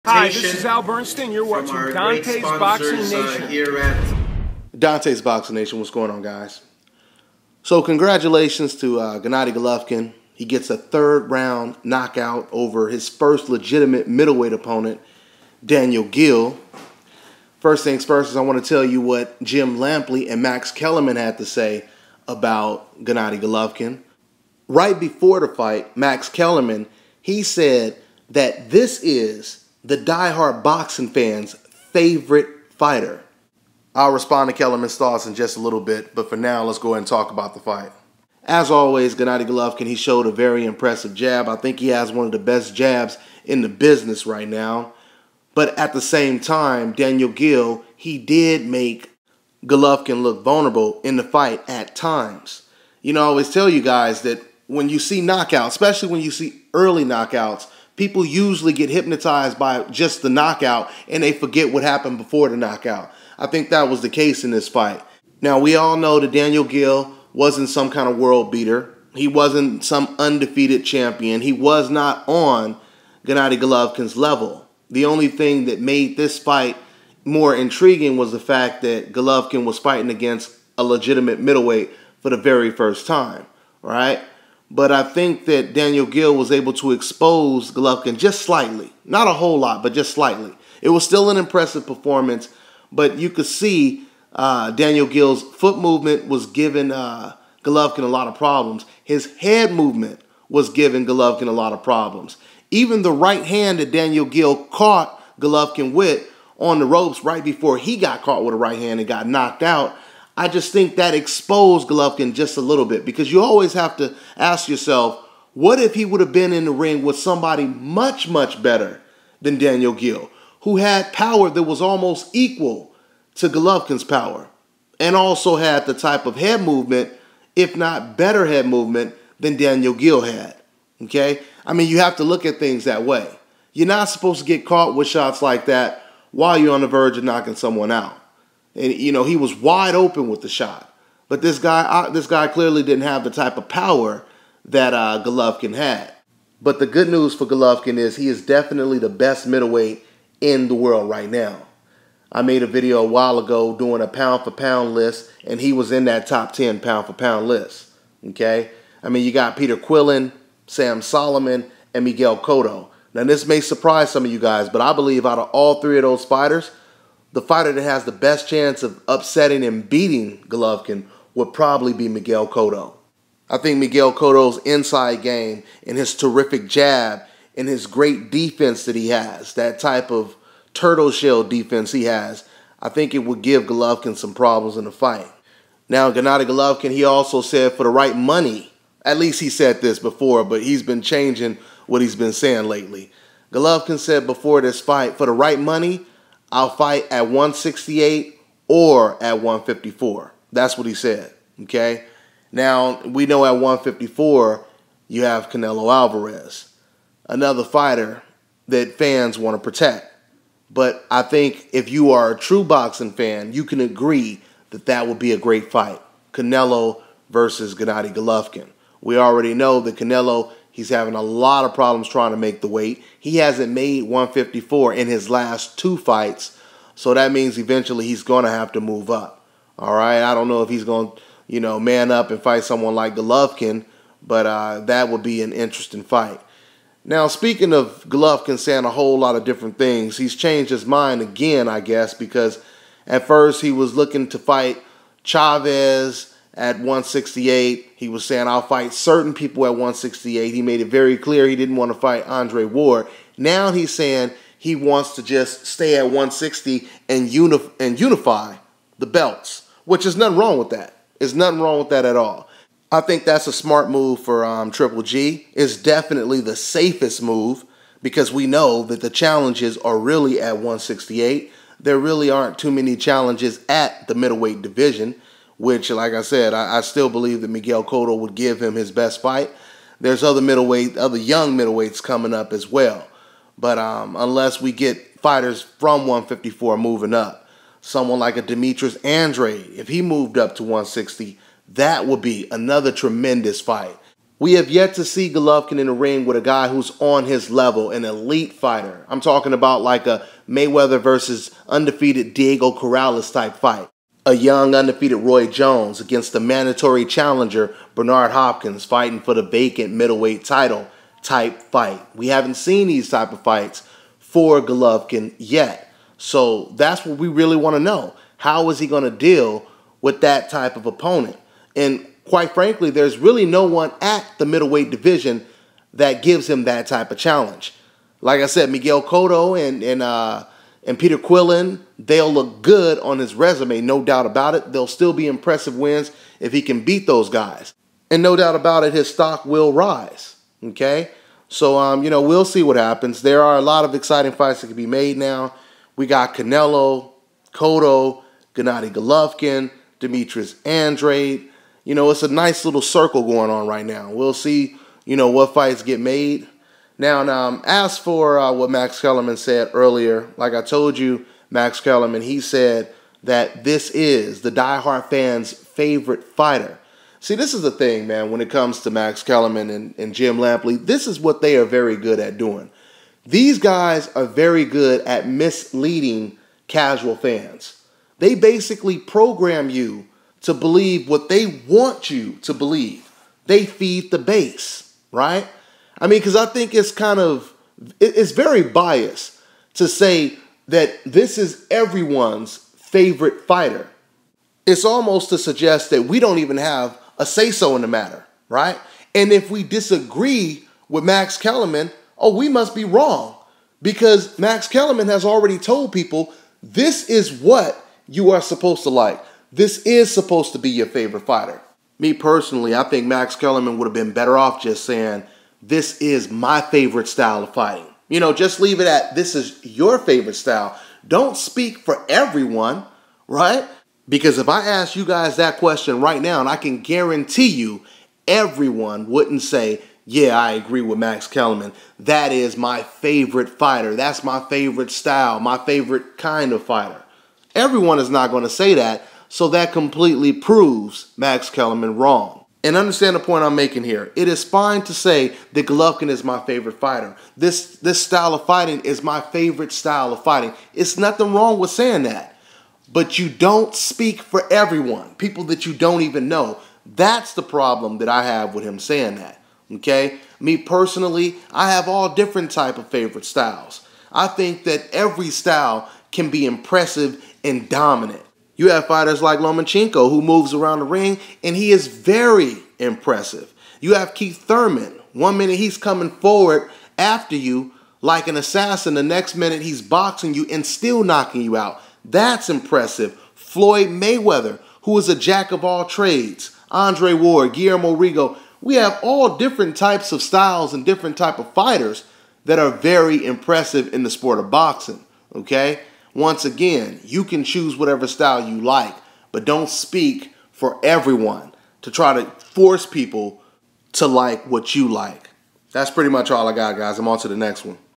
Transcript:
Hi, this is Al Bernstein. You're watching Dante's Boxing Nation. Here at Dante's Boxing Nation. What's going on, guys? So congratulations to Gennady Golovkin. He gets a third-round knockout over his first legitimate middleweight opponent, Daniel Geale. First things first is I want to tell you what Jim Lampley and Max Kellerman had to say about Gennady Golovkin. Right before the fight, Max Kellerman, he said that this is the diehard boxing fans' favorite fighter. I'll respond to Kellerman's thoughts in just a little bit, but for now, let's go ahead and talk about the fight. As always, Gennady Golovkin, he showed a very impressive jab. I think he has one of the best jabs in the business right now. But at the same time, Daniel Geale, he did make Golovkin look vulnerable in the fight at times. You know, I always tell you guys that when you see knockouts, especially when you see early knockouts, people usually get hypnotized by just the knockout and they forget what happened before the knockout. I think that was the case in this fight. Now, we all know that Daniel Geale wasn't some kind of world beater. He wasn't some undefeated champion. He was not on Gennady Golovkin's level. The only thing that made this fight more intriguing was the fact that Golovkin was fighting against a legitimate middleweight for the very first time, right? But I think that Daniel Geale was able to expose Golovkin just slightly. Not a whole lot, but just slightly. It was still an impressive performance, but you could see Daniel Geale's foot movement was giving Golovkin a lot of problems. His head movement was giving Golovkin a lot of problems. Even the right hand that Daniel Geale caught Golovkin with on the ropes right before he got caught with a right hand and got knocked out, I just think that exposed Golovkin just a little bit, because you always have to ask yourself, what if he would have been in the ring with somebody much, much better than Daniel Geale, who had power that was almost equal to Golovkin's power and also had the type of head movement, if not better head movement, than Daniel Geale had, okay? I mean, you have to look at things that way. You're not supposed to get caught with shots like that while you're on the verge of knocking someone out. And, you know, he was wide open with the shot. But this guy clearly didn't have the type of power that Golovkin had. But the good news for Golovkin is he is definitely the best middleweight in the world right now. I made a video a while ago doing a pound-for-pound list, and he was in that top 10 pound-for-pound list. Okay? I mean, you got Peter Quillin, Sam Solomon, and Miguel Cotto. Now, this may surprise some of you guys, but I believe out of all three of those fighters, the fighter that has the best chance of upsetting and beating Golovkin would probably be Miguel Cotto. I think Miguel Cotto's inside game and his terrific jab and his great defense that he has, that type of turtle shell defense he has, I think it would give Golovkin some problems in the fight. Now, Gennady Golovkin, he also said for the right money, at least he said this before, but he's been changing what he's been saying lately. Golovkin said before this fight, for the right money, I'll fight at 168 or at 154. That's what he said, okay? Now, we know at 154, you have Canelo Alvarez, another fighter that fans want to protect. But I think if you are a true boxing fan, you can agree that that would be a great fight. Canelo versus Gennady Golovkin. We already know that Canelo, he's having a lot of problems trying to make the weight. He hasn't made 154 in his last two fights, so that means eventually he's going to have to move up. All right, I don't know if he's going to, man up and fight someone like Golovkin, but that would be an interesting fight. Now, speaking of Golovkin saying a whole lot of different things, he's changed his mind again, I guess, because at first he was looking to fight Chavez at 168. He was saying, I'll fight certain people at 168. He made it very clear he didn't want to fight Andre Ward. Now he's saying he wants to just stay at 160 and unify the belts, which is nothing wrong with that. There's nothing wrong with that at all. I think that's a smart move for Triple G. It's definitely the safest move because we know that the challenges are really at 168. There really aren't too many challenges at the middleweight division, which, like I said, I still believe that Miguel Cotto would give him his best fight. There's other young middleweights coming up as well. But unless we get fighters from 154 moving up, someone like a Demetrius Andrade, if he moved up to 160, that would be another tremendous fight. We have yet to see Golovkin in the ring with a guy who's on his level, an elite fighter. I'm talking about like a Mayweather versus undefeated Diego Corrales type fight. A young undefeated Roy Jones against the mandatory challenger Bernard Hopkins fighting for the vacant middleweight title type fight. We haven't seen these type of fights for Golovkin yet. So that's what we really want to know. How is he going to deal with that type of opponent? And quite frankly, there's really no one at the middleweight division that gives him that type of challenge. Like I said, Miguel Cotto and Peter Quillin, they'll look good on his resume, no doubt about it. They'll still be impressive wins if he can beat those guys. And no doubt about it, his stock will rise, okay? So, we'll see what happens. There are a lot of exciting fights that can be made now. We got Canelo, Cotto, Gennady Golovkin, Demetrius Andrade. It's a nice little circle going on right now. We'll see, what fights get made. Now, as for what Max Kellerman said earlier, like I told you, Max Kellerman, he said that this is the diehard fans' favorite fighter. See, this is the thing, man, when it comes to Max Kellerman and Jim Lampley, this is what they are very good at doing. These guys are very good at misleading casual fans. They basically program you to believe what they want you to believe. They feed the base, right? Because I think it's it's very biased to say that this is everyone's favorite fighter. It's almost to suggest that we don't even have a say-so in the matter, right? And if we disagree with Max Kellerman, we must be wrong, because Max Kellerman has already told people this is what you are supposed to like. This is supposed to be your favorite fighter. Me personally, I think Max Kellerman would have been better off just saying, this is my favorite style of fighting. Just leave it at, this is your favorite style. Don't speak for everyone, right? Because if I ask you guys that question right now, and I can guarantee you, everyone wouldn't say, yeah, I agree with Max Kellerman. That is my favorite fighter. That's my favorite style, my favorite kind of fighter. Everyone is not going to say that. So that completely proves Max Kellerman wrong. And understand the point I'm making here. It is fine to say that Golovkin is my favorite fighter. This style of fighting is my favorite style of fighting. It's nothing wrong with saying that. But you don't speak for everyone, people that you don't even know. That's the problem that I have with him saying that, okay? Me personally, I have all different type of favorite styles. I think that every style can be impressive and dominant. You have fighters like Lomachenko, who moves around the ring, and he is very impressive. You have Keith Thurman. 1 minute he's coming forward after you like an assassin. The next minute he's boxing you and still knocking you out. That's impressive. Floyd Mayweather, who is a jack of all trades. Andre Ward, Guillermo Rigo. We have all different types of styles and different type of fighters that are very impressive in the sport of boxing, okay? Once again, you can choose whatever style you like, but don't speak for everyone to try to force people to like what you like. That's pretty much all I got, guys. I'm on to the next one.